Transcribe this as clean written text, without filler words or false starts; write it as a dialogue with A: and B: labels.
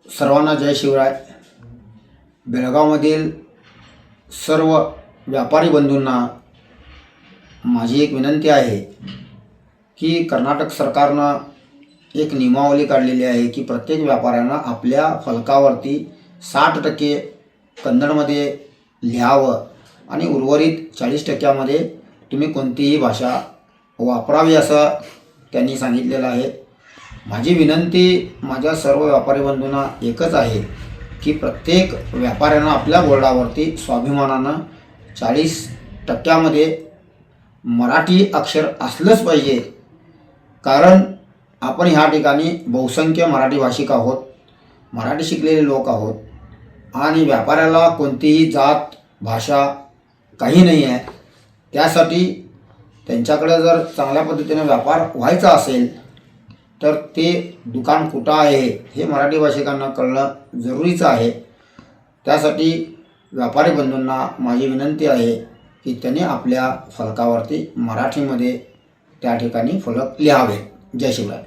A: सर्वांना जय शिवराय। बेळगावमधील सर्व व्यापारी बंधूंना माझी एक विनंती आहे की कर्नाटक सरकारनं एक नियमावली काढलेली आहे की प्रत्येक व्यापाऱ्यांना आपल्या फलकावरती 60% कन्नडमध्ये लिहावं आणि उर्वरित 40%मध्ये तुम्ही कोणतीही भाषा वापरावी असं त्यांनी सांगितलेलं आहे। माझी विनंती माझ्या सर्व व्यापारी बंधूंना एकच आहे की प्रत्येक व्यापाऱ्यांना आपल्या बोर्डावरती स्वाभिमानानं 40%मध्ये मराठी अक्षर असलंच पाहिजे, कारण आपण ह्या ठिकाणी बहुसंख्य मराठी भाषिक आहोत, मराठी शिकलेले लोक आहोत आणि व्यापाऱ्याला कोणतीही जात भाषा काही नाही आहे। त्यासाठी त्यांच्याकडे जर चांगल्या पद्धतीने व्यापार व्हायचा असेल तर ते दुकान कुठं आहे हे मराठी भाषिकांना कळणं जरुरीचं आहे। त्यासाठी व्यापारी बंधूंना माझी विनंती आहे की त्यांनी आपल्या फलकावरती मराठीमध्ये त्या ठिकाणी फलक लिहावे। जय शिवराय।